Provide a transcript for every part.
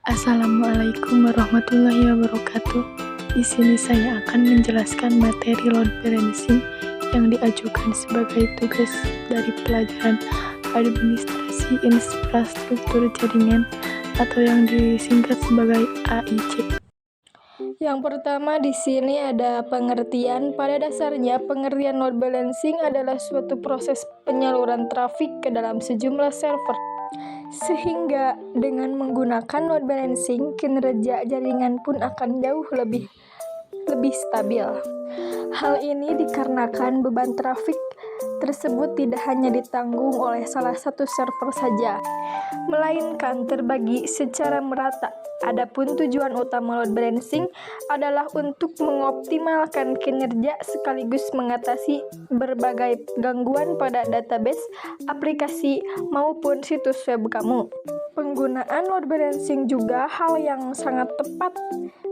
Assalamualaikum warahmatullahi wabarakatuh. Di sini saya akan menjelaskan materi load balancing yang diajukan sebagai tugas dari pelajaran Administrasi Infrastruktur Jaringan atau yang disingkat sebagai AIJ. Yang pertama di sini ada pengertian. Pada dasarnya, pengertian load balancing adalah suatu proses penyaluran trafik ke dalam sejumlah server. Sehingga dengan menggunakan load balancing, kinerja jaringan pun akan jauh lebih stabil. Hal ini dikarenakan beban trafik tersebut tidak hanya ditanggung oleh salah satu server saja, melainkan terbagi secara merata. Adapun tujuan utama load balancing adalah untuk mengoptimalkan kinerja sekaligus mengatasi berbagai gangguan pada database, aplikasi, maupun situs web kamu. Penggunaan load balancing juga hal yang sangat tepat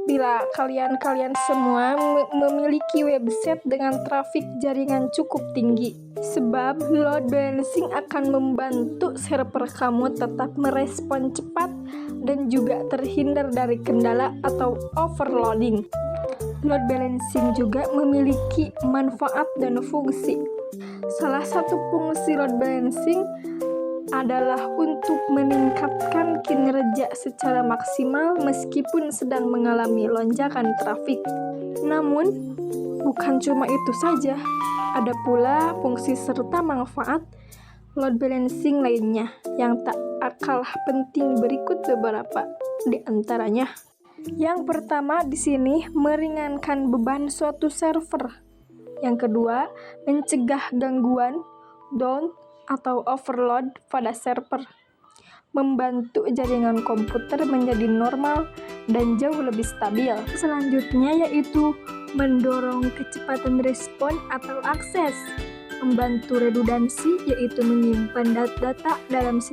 bila kalian semua memiliki website dengan trafik jaringan cukup tinggi. Sebab load balancing akan membantu server kamu tetap merespon cepat dan juga terhindar dari kendala atau overloading. Load balancing juga memiliki manfaat dan fungsi. Salah satu fungsi load balancing adalah untuk meningkatkan kinerja secara maksimal meskipun sedang mengalami lonjakan trafik. Namun, bukan cuma itu saja, ada pula fungsi serta manfaat load balancing lainnya yang tak kalah penting. Berikut beberapa di antaranya. Yang pertama di sini meringankan beban suatu server. Yang kedua, mencegah gangguan, down, atau overload pada server, membantu jaringan komputer menjadi normal dan jauh lebih stabil. Selanjutnya yaitu mendorong kecepatan respon atau akses, membantu redundansi yaitu menyimpan data dalam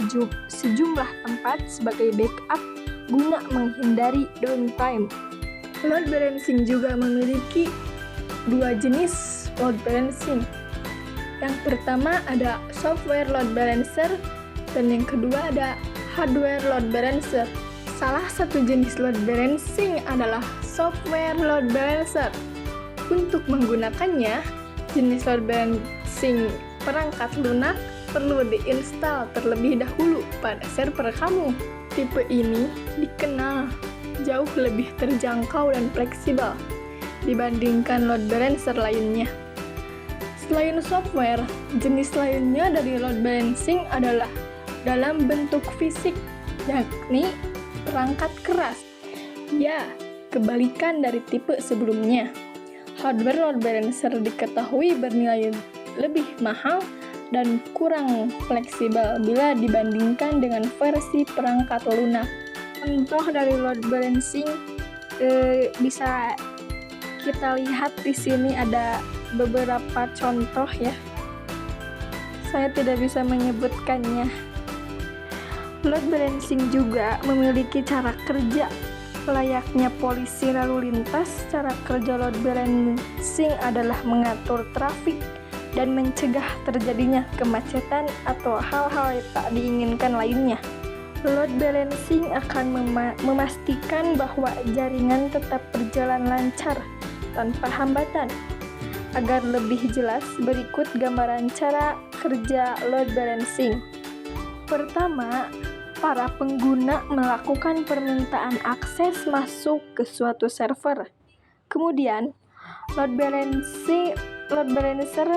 sejumlah tempat sebagai backup guna menghindari downtime. Load balancing juga memiliki dua jenis load balancing. Yang pertama ada software load balancer dan yang kedua ada hardware load balancer. Salah satu jenis load balancing adalah software load balancer. Untuk menggunakannya, jenis load balancing perangkat lunak perlu diinstal terlebih dahulu pada server kamu. Tipe ini dikenal jauh lebih terjangkau dan fleksibel dibandingkan load balancer lainnya. Selain software, jenis lainnya dari load balancing adalah dalam bentuk fisik, yakni perangkat keras. Ya, kebalikan dari tipe sebelumnya. Hardware load balancer diketahui bernilai lebih mahal dan kurang fleksibel bila dibandingkan dengan versi perangkat lunak. Contoh dari load balancing bisa kita lihat di sini ada beberapa contoh ya. Saya tidak bisa menyebutkannya. Load balancing juga memiliki cara kerja layaknya polisi lalu lintas. Cara kerja load balancing adalah mengatur trafik dan mencegah terjadinya kemacetan atau hal-hal yang tak diinginkan lainnya. Load balancing akan memastikan bahwa jaringan tetap berjalan lancar tanpa hambatan. Agar lebih jelas, berikut gambaran cara kerja load balancing. Pertama, para pengguna melakukan permintaan akses masuk ke suatu server. Kemudian, load balancer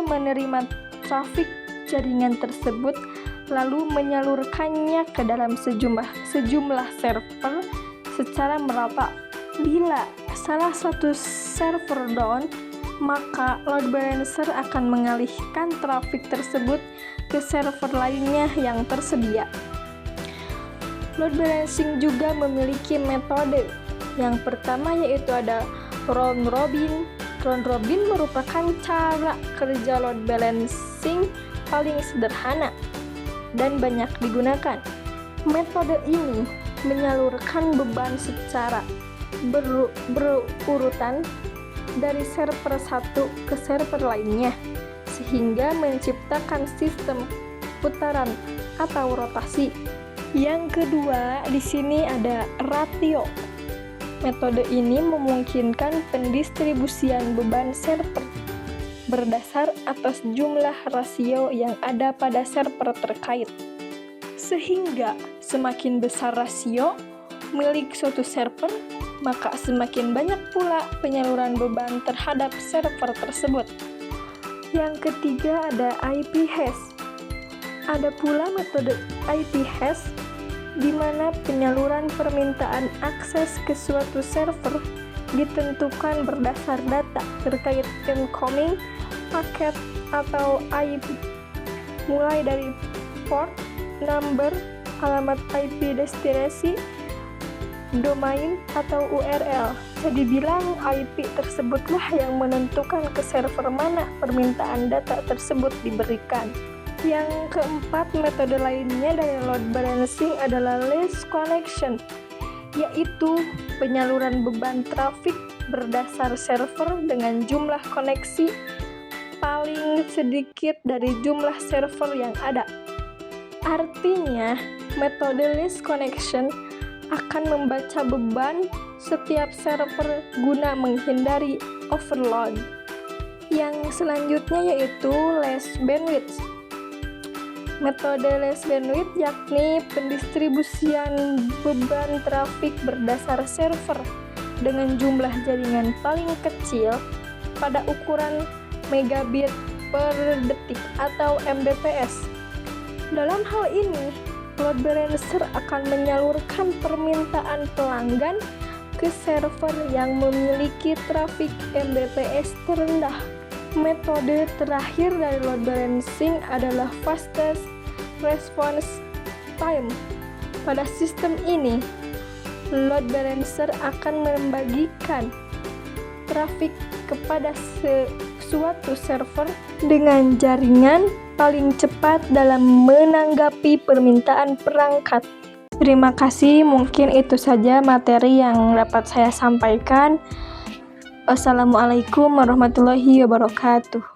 menerima trafik jaringan tersebut lalu menyalurkannya ke dalam sejumlah server secara merata. Bila salah satu server down, maka load balancer akan mengalihkan trafik tersebut ke server lainnya yang tersedia. Load balancing juga memiliki metode. Yang pertama yaitu ada round robin. Round robin merupakan cara kerja load balancing paling sederhana dan banyak digunakan. Metode ini menyalurkan beban secara berurutan dari server satu ke server lainnya, sehingga menciptakan sistem putaran atau rotasi. Yang kedua, di sini ada ratio. Metode ini memungkinkan pendistribusian beban server berdasar atas jumlah rasio yang ada pada server terkait. Sehingga semakin besar rasio milik suatu server, maka semakin banyak pula penyaluran beban terhadap server tersebut. Yang ketiga ada IP hash. Ada pula metode IP hash di mana penyaluran permintaan akses ke suatu server ditentukan berdasar data terkait incoming, paket, atau IP, mulai dari port, number, alamat IP destinasi, domain, atau URL. Jadi bilang IP tersebutlah yang menentukan ke server mana permintaan data tersebut diberikan. Yang keempat, metode lainnya dari load balancing adalah least connection, yaitu penyaluran beban trafik berdasar server dengan jumlah koneksi paling sedikit dari jumlah server yang ada. Artinya, metode least connection akan membaca beban setiap server guna menghindari overload. Yang selanjutnya yaitu less bandwidth. Metode less bandwidth yakni pendistribusian beban trafik berdasar server dengan jumlah jaringan paling kecil pada ukuran megabit per detik atau Mbps. Dalam hal ini, load balancer akan menyalurkan permintaan pelanggan ke server yang memiliki trafik Mbps terendah. Metode terakhir dari load balancing adalah fastest response time. Pada sistem ini, load balancer akan membagikan trafik kepada suatu server dengan jaringan paling cepat dalam menanggapi permintaan perangkat. Terima kasih, mungkin itu saja materi yang dapat saya sampaikan. Wassalamualaikum warahmatullahi wabarakatuh.